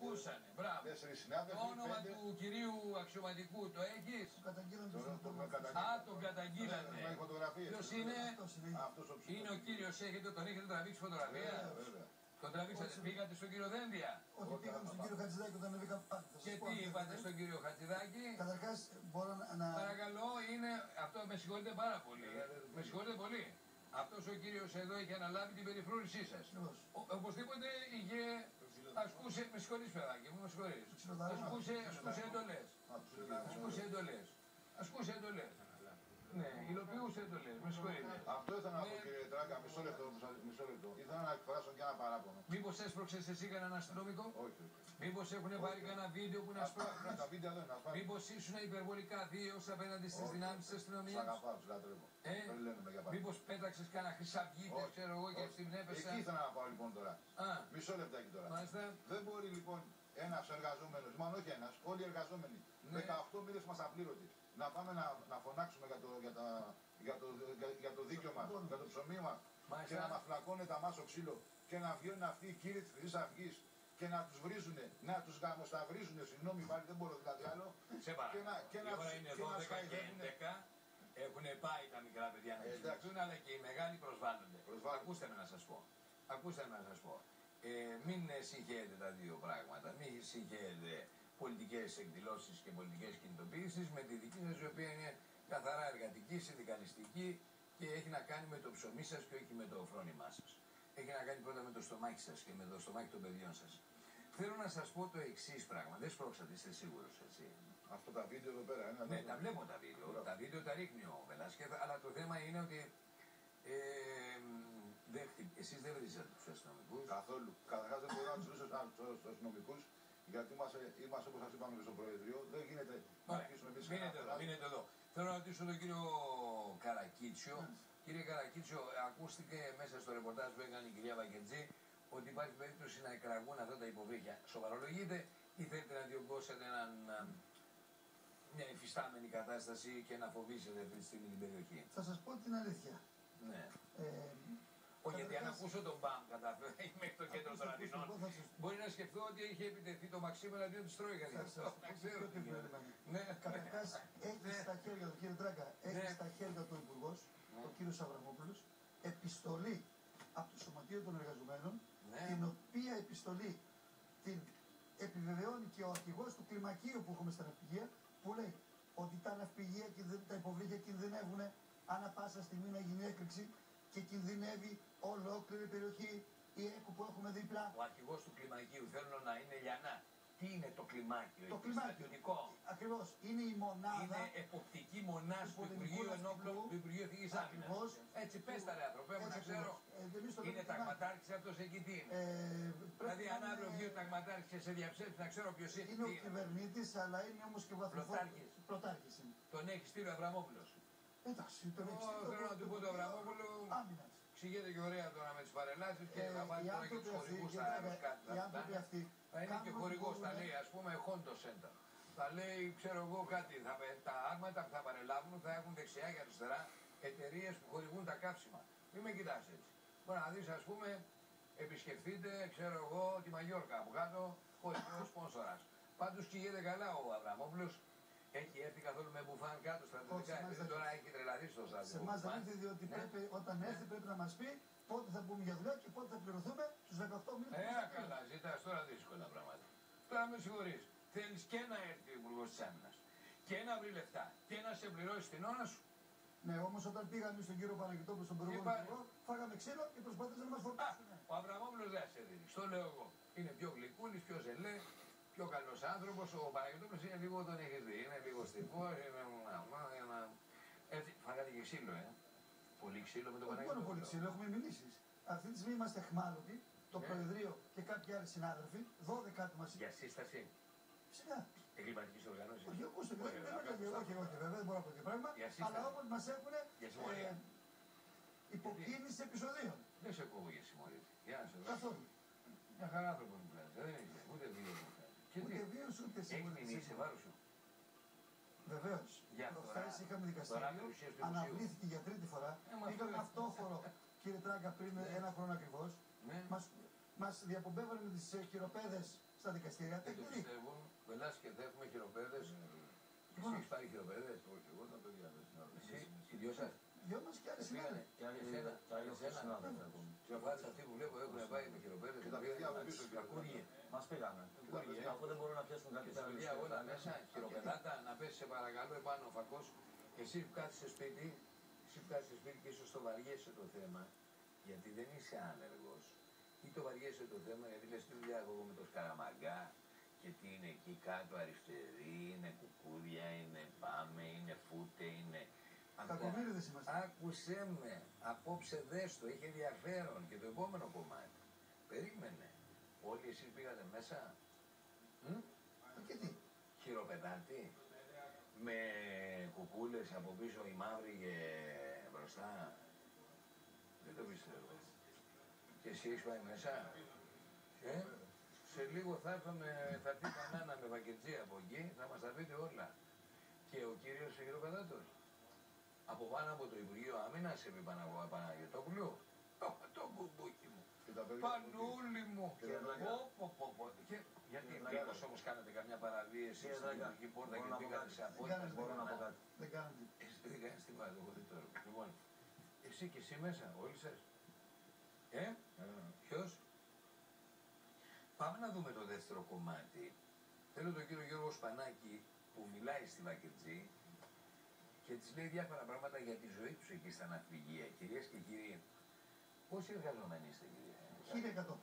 ακούσανε. Μπράβο. 4 συνάδελφοι. Το όνομα του κυρίου αξιωματικού το έχεις? Τον καταγγείλανε. Ποιος είναι? Είναι ο κύριος, τον έχετε τραβήξει φωτογραφία? Τον τραβήξατε, πήγατε στον κύριο Δένδια? Όχι, πήγαμε στον κύριο Χατζηδάκη όταν ανέβηκα. Και τι είπατε στον κύριο Χατζηδάκη? Καταρχάς μπορώ να... Παρακαλώ, είναι αυτό, με συγχωρείτε πάρα πολύ. Με συγχωρείτε πολύ. Αυτός ο κύριος εδώ είχε αναλάβει την περιφρούρησή σας. Οπωσδήποτε είχε ασκούσε, με συγχωρείς παιδάκι μου, με συγχωρείς. Ασκούσε εντολές. Ασκούσε εντολές. Ναι, υλοποιούσε εντολές, με συγχωρείτε. Αυτό ήθελα να πω κύριε Τράγκα, μισό λεπτό. Ήθελα να εκφράσω και ένα παράπονο. Μήπως έσπρωξες εσύ κανέναν αστυνομικό? Όχι. Μήπως έχουν πάρει κανένα βίντεο που να σπρώχνει? Τα βίντεο δεν είναι. Μήπως ήσουν υπερβολικά βίαιος απέναντι στις δυνάμεις της αστυνομίας? Τους αγαπάω, τους λατρεύω. Μήπως πέταξες κανένα χρυσαυγίτε, ξέρω εγώ, και ευθυμνέπεσαι? Εκεί ήθελα να πάω λοιπόν τώρα. Μισό λεπτάκι τώρα. Δεν μπορεί λοιπόν ένας εργαζόμενος, μάλλον όχι ένας, όλοι οι εργαζόμενοι, 18 μήνες μας απλήρωτοι, να πάμε να φωνάξουμε για το δίκαιο μας, για το ψωμί μας και να μας φλακώνει τα μάσο ξύλο και να βγαίνουν αυτοί οι κύριοι της Χρυσής Αυγής και να τους βρίζουνε, να τους γαμοσταυρίζουνε, συγγνώμη πάλι δεν μπορώ δηλαδή άλλο. Σε παρακαλώ, η ώρα είναι 12 και 11, έχουν πάει τα μικρά παιδιά να εξηγηθούν, αλλά και οι μεγάλοι προσβάλλονται. Ακούστε με να σας πω. Μην συγχαίρετε τα δύο πράγματα, μην συγχαίρετε πολιτικές εκδηλώσεις και πολιτικές κινητοποιήσεις με τη δική σας, η οποία είναι καθαρά εργατική, συνδικαλιστική και έχει να κάνει με το ψωμί σας και όχι με το φρόνημά σας. Έχει να κάνει πρώτα με το στομάχι σας και με το στομάχι των παιδιών σας. Θέλω να σας πω το εξής πράγμα, δεν σπρώξατε, είστε σίγουρος έτσι? Αυτό τα βίντεο εδώ πέρα, ναι, τα βλέπω τα βίντεο, τα βίντεο τα ρίχνει ο Βελάσκεθ, αλλά το θέμα είναι ότι εσείς δεν βρίζατε τους αστυνομικούς. Καθόλου. Καταρχάς δεν μπορώ να τους βρίσω στους αστυνομικούς, γιατί είμαστε όπως σας είπαμε και στο Προεδρείο, δεν γίνεται να αρχίσουμε εμείς. Μείνετε εδώ. Θέλω να ρωτήσω τον κύριο Καρακίτσιο. Κύριε Καρακίτσιο, ακούστηκε μέσα στο ρεπορτάζ που έκανε η κυρία Βαγγεντζή ότι υπάρχει περίπτωση να εκραγούν αυτά τα υποβρύχια. Σοβαρολογείτε ή θέλετε να διωγγώσετε μια υφιστάμενη κατάσταση και να φοβήσετε αυτή τη στιγμή την περιοχή? Θα σας πω την αλήθεια. Ναι. Όχι, γιατί αν ακούσω τον ΠΑΜ καταφέρει μέχρι το κέντρο των Αθηνών, μπορεί να σκεφτώ ότι είχε επιτεθεί το Μαξίμου εναντίον της Τρόικας. Καταρχάς, έχει στα χέρια του, κύριε Τράγκα, έχει στα χέρια του Υπουργός, ο κύριος Αβραμόπουλος, επιστολή από το Σωματείο των Εργαζομένων, την οποία επιστολή την επιβεβαιώνει και ο αρχηγός του κλιμακίου που έχουμε στα ναυπηγεία, που λέει ότι τα ναυπηγεία και τα υποβρύχια κινδυνεύουν ανά πάσα στιγμή να γίνει έκρηξη και κινδυνεύει ολόκληρη περιοχή, η ΕΚΟ που έχουμε δίπλα. Ο αρχηγός του κλιμακίου, θέλω να είναι λιανά. Τι είναι το κλιμάκιο? Το κλιμάκιο. Ακριβώς. Είναι η μονάδα. Είναι εποπτική μονάδα του Υπουργείου Ενόπλων, του Υπουργείου Εθνικής Άμυνας. Έτσι πες τα ρε άνθρωπε μου, να ξέρω. Είναι ταγματάρχης αυτός εκεί, τι είναι? Δηλαδή αν αύριο βγει ο ταγματάρχης και σε διαψεύσει να ξέρω ποιος είναι. Είναι ο κυβερνήτης, αλλά είναι όμως και ο πρωτάρχης. Τον έχει στείλει ο Αβραμόπουλος. Εντάξει, τον έχει στείλει. Θέλω να του πω το Αβραμόπουλο. Ξηγείται και ωραία τώρα με τις παρελάσεις και θα βάλει τώρα και τους χορηγούς στα αέρος κάτι. Θα είναι και χορηγός, θα λέει ας πούμε Honda Center. Θα λέει ξέρω εγώ κάτι, τα άρματα που θα παρελάβουν θα έχουν δεξιά και αριστερά εταιρείες που χορηγούν τα καύσιμα. Μην με κοιτάς έτσι. Μπορεί να δεις ας πούμε επισκεφτείτε ξέρω εγώ τη Μαγιόρκα από κάτω χορηγός σπόνσορας. Πάντως κηγείται καλά ο Αβραμόπουλος. Έχει έρθει καθόλου με μπουφάν κάτω στρατιωτικά, επειδή τώρα έχει τρελαθεί στο στρατιωτικό. Σε εμάς δεν ήρθε, διότι όταν έρθει πρέπει να μας πει πότε θα μπούμε για δουλειά και πότε θα πληρωθούμε στους 18 μήνες. Καλά, ζητάς τώρα δύσκολα πράγματα. Τώρα με συγχωρείς. Θέλεις και να έρθει ο Υπουργός της Άμυνας και να βρει λεφτά και να σε πληρώσει την ώρα σου. Ναι, όμως όταν πήγαμε στον κύριο Παναγιτόπουλο στον προηγούμενο υπουργό, φάγαμε ξύλο και προσπαθήσαμε να μας φορτάσουν. Ο Αβραμόπουλος δεν σε δίνει. Στο λέω εγώ. Είναι πιο γλυκούλης, πιο ζελέ. Πιο καλός άνθρωπος, ο Παναγιώτοπουλος είναι λίγο, τον έχεις δει, είναι λίγο στιφός, είναι έτσι, φάγατε και ξύλο, πολύ ξύλο με τον Παναγιώτοπουλο. Όχι μόνο πολύ ξύλο, έχουμε μιλήσεις. Αυτή τη στιγμή είμαστε εχμάλωτοι, το Προεδρείο και κάποιοι άλλοι συνάδελφοι, 12 άτομα. Για σύσταση. Φυσικά. Εγκληματικής οργάνωσης. Όχι, ακούστε, όχι, βέβαια, δεν μπορώ να πω τέτοιο πράγμα, αλλά όμως μας έχουν υποκίνηση επεισοδίων. Δεν σε ακούω για συμμορία. Καθόλου. Μια χαρά άνθρωπο μου πλέον, δεν είναι, ούτε δύο μου πλέον. Ούτε βίος ούτε συμμορία. Έχει μείνει σε βάρος σου. Βεβαίως. Προχθές είχαμε δικαστήριο, αναβλήθηκε για τρίτη φορά. Είχαμε αυτόφορο, κύριε Τράγκα, πριν ένα χρόνο ακριβώς. Μας διαπομπεύανε με τις χειροπέδες στα δικαστήρια. Δεν το πιστεύουν. Βελάς και δεν έχουμε χειροπέδες. Εσύ έχεις πάρει χειροπέδες? Όχι, εγώ τα παιδιά δεν Εσύ, οι δυο σας. Δυο μας και άλλοι συνάδελφοι. Και ο Φάτς αυτοί που βλέπω έχουν πάει με χειροπέδες. Και τα παιδιά από πίσω κακούργοι. Μας πήγανε. Αφού δεν μπορούν να πιάσουν κάποιες Τα παιδιά όλα μέσα, χειροπεδάτα, να πέσει σε παρακαλώ επάνω ο φακός. Εσύ που κάθεσαι στο σπίτι, και ίσως το βαριέσαι το θέμα, γιατί δεν είσαι άνεργος. Ή το βαριέσαι το θέμα γιατί λες τι δουλειά έχω εγώ με το Σκαραμαγκά και τι είναι εκεί κάτω αριστερή, είναι κουκούδια, είναι πάμε, είναι φούτε, είναι... Κακομοίριδες είμαστε. Άκουσέ με, απόψε δες το, έχει ενδιαφέρον και το επόμενο κομμάτι. Περίμενε. Όλοι εσείς πήγατε μέσα. Και τι. Χειροπεδάτη. Με κουκούλες από πίσω οι μαύροι και μπροστά. Δεν το πιστεύω. Και εσύ έχεις πάει μέσα. Σε λίγο θα έρθει Πανάνα με βακετζή από εκεί, θα μας τα πείτε όλα. Και ο κύριος χειροπεδάτος. Από πάνω από το Υπουργείο Άμυνας επί Παναγιωτόπουλου. Το μπουμπούκι μου. Πανούλη μου. Γιατί μήπως όμως κάνετε καμιά παραβίαση στην υπουργική πόρτα και πήγατε σε απόλυτα? Δεν κάνετε. Δεν κάνεις τίποτα, εγώ δεν το έργο. Λοιπόν, εσύ και εσύ μέσα, όλοι σας. Ποιος? Πάμε να δούμε το δεύτερο κομμάτι. Θέλω τον κύριο Γιώργο Σπανάκη που μιλάει στη Βακετζή και της λέει διάφορα πράγματα για τη ζωή τους εκεί στα ναυπηγεία. Κυρίες και κύριοι, πόσοι εργαζομένοι είστε, κύριε? 1100.